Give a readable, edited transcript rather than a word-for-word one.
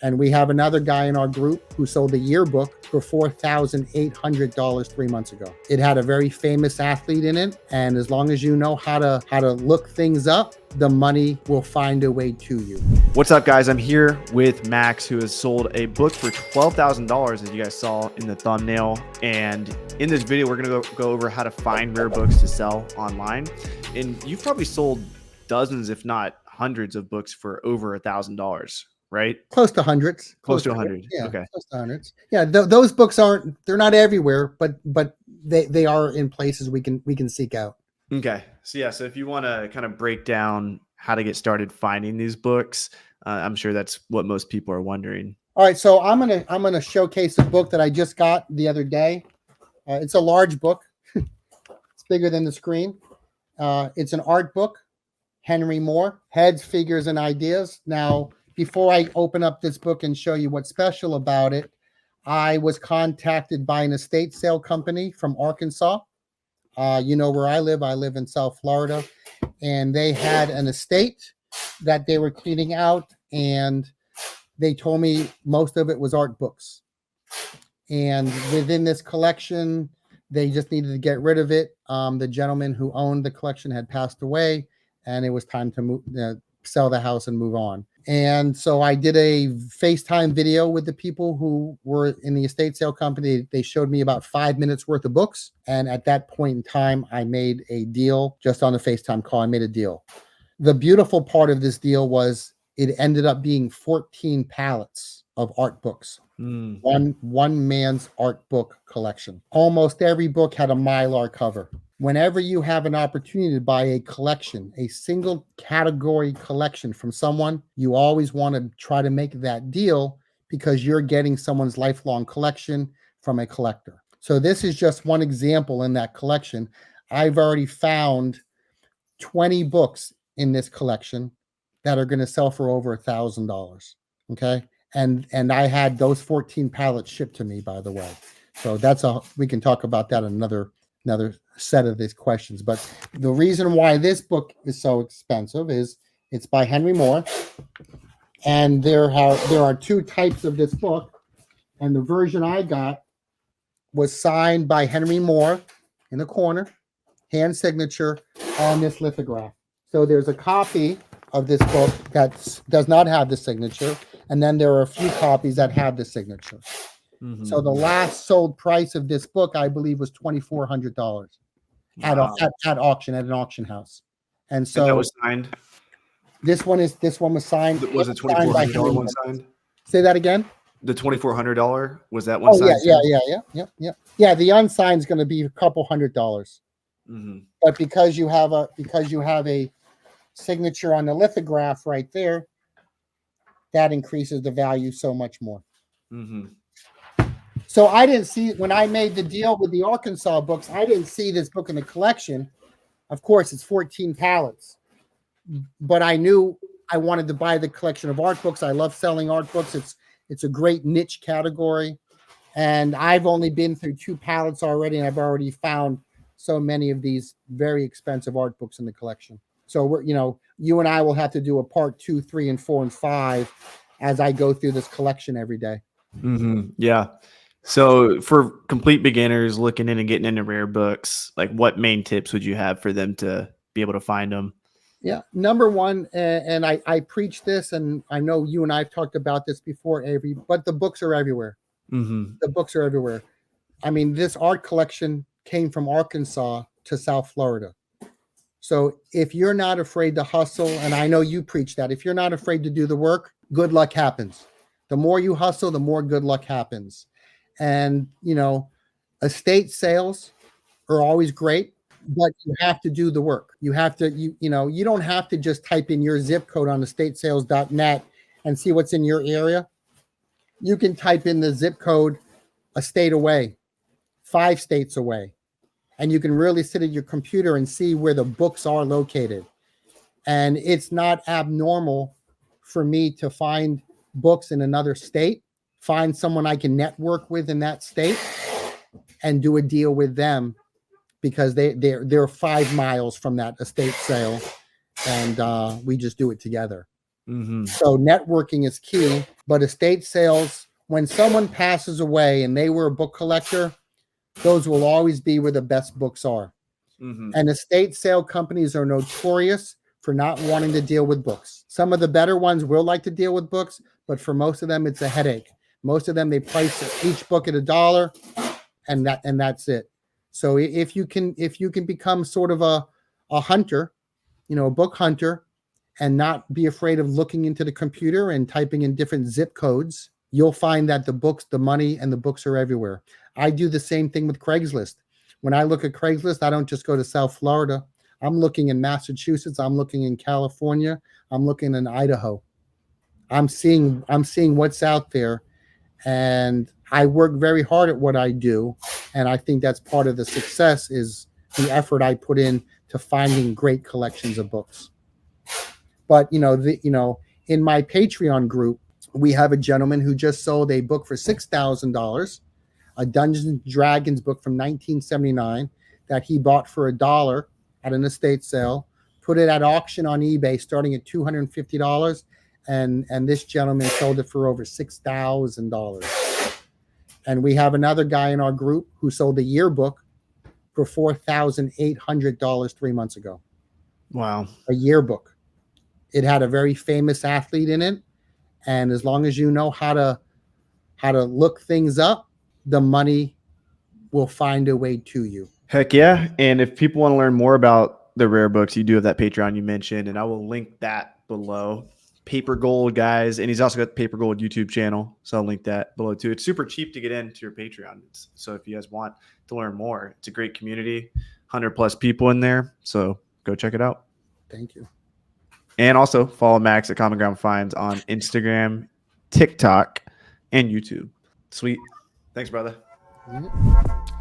And we have another guy in our group who sold a yearbook for $4,800 3 months ago. It had a very famous athlete in it. And as long as you know how to look things up, the money will find a way to you. What's up, guys? I'm here with Max, who has sold a book for $12,000, as you guys saw in the thumbnail. And in this video, we're going to go over how to find rare books to sell online. And you've probably sold dozens, if not hundreds of books for over $1,000, right? Close to hundreds. Close to 100. Yeah, okay. Close to hundreds. Yeah, those books they're not everywhere, but they are in places we can seek out. Okay. So if you want to kind of break down how to get started finding these books, I'm sure that's what most people are wondering. All right, so I'm gonna showcase a book that I just got the other day. It's a large book. It's bigger than the screen. It's an art book. Henry Moore, Heads, Figures, and Ideas. Now, before I open up this book and show you what's special about it, I was contacted by an estate sale company from Arkansas. You know where I live. I live in South Florida. And they had an estate that they were cleaning out. And they told me most of it was art books. And within this collection, they just needed to get rid of it. The gentleman who owned the collection had passed away. And it was time to sell the house and move on. And so I did a FaceTime video with the people who were in the estate sale company. They showed me about 5 minutes worth of books. And at that point in time, I made a deal just on the FaceTime call. I made a deal. The beautiful part of this deal was it ended up being 14 pallets of art books. One man's art book collection. Almost every book had a Mylar cover. Whenever you have an opportunity to buy a collection, a single category collection from someone, you always want to try to make that deal because you're getting someone's lifelong collection from a collector. So this is just one example in that collection. I've already found 20 books in this collection that are going to sell for over $1,000. Okay. And I had those 14 pallets shipped to me, by the way. So we can talk about that in another set of these questions. But the reason why this book is so expensive is it's by Henry Moore. And there are two types of this book. And the version I got was signed by Henry Moore in the corner, hand signature on this lithograph. So there's a copy of this book that does not have the signature. And then there are a few copies that have the signature. Mm-hmm. So the last sold price of this book, I believe, was $2,400 at auction, at an auction house. And so that was signed. This one was signed. Was it $2,400 one signed? Say that again. The $2,400 was that one signed? Yeah. The unsigned is going to be a couple $100. Mm-hmm. But because you have a signature on the lithograph right there, that increases the value so much more. Mm-hmm. So I didn't see, when I made the deal with the Arkansas books, I didn't see this book in the collection. Of course, it's 14 pallets. But I knew I wanted to buy the collection of art books. I love selling art books. It's a great niche category. And I've only been through 2 pallets already, and I've already found so many of these very expensive art books in the collection. So you and I will have to do a part 2, 3, and 4, and 5 as I go through this collection every day. Mm-hmm. Yeah. So for complete beginners looking in and getting into rare books, like what main tips would you have for them to be able to find them? Yeah. Number one, and I preach this, and I know you and I have talked about this before, Avery, but the books are everywhere. Mm-hmm. The books are everywhere. I mean, this art collection came from Arkansas to South Florida. So if you're not afraid to hustle, and I know you preach that, if you're not afraid to do the work, good luck happens. The more you hustle, the more good luck happens. And, estate sales are always great, but you have to do the work. You have to, you don't have to just type in your zip code on estatesales.net and see what's in your area. You can type in the zip code a state away, 5 states away. And you can really sit at your computer and see where the books are located. And it's not abnormal for me to find books in another state, find someone I can network with in that state, and do a deal with them because they're 5 miles from that estate sale, and we just do it together. So networking is key, but estate sales, when someone passes away and they were a book collector, those will always be where the best books are. And estate sale companies are notorious for not wanting to deal with books. Some of the better ones will like to deal with books, but for most of them, it's a headache. Most of them, they price each book at $1, and that's it. So if you can become sort of a hunter, a book hunter, and not be afraid of looking into the computer and typing in different zip codes, you'll find that the books, the money, and the books are everywhere. I do the same thing with Craigslist. When I look at Craigslist, I don't just go to South Florida. I'm looking in Massachusetts. I'm looking in California. I'm looking in Idaho. I'm seeing what's out there, and I work very hard at what I do. And I think that's part of the success is the effort I put in to finding great collections of books. But in my Patreon group, we have a gentleman who just sold a book for $6,000, a Dungeons and Dragons book from 1979 that he bought for $1 at an estate sale, put it at auction on eBay starting at $250, and this gentleman sold it for over $6,000. And we have another guy in our group who sold a yearbook for $4,800 3 months ago. Wow. A yearbook. It had a very famous athlete in it, and as long as you know how to look things up, the money will find a way to you. Heck yeah. And if people want to learn more about the rare books, you do have that Patreon you mentioned, and I will link that below. Paper Gold, guys. And he's also got the Paper Gold YouTube channel, so I'll link that below too. It's super cheap to get into your Patreon. So if you guys want to learn more, it's a great community, 100+ people in there. So go check it out. Thank you. And also follow Max at Common Ground Finds on Instagram, TikTok, and YouTube. Sweet. Thanks, brother. Mm-hmm.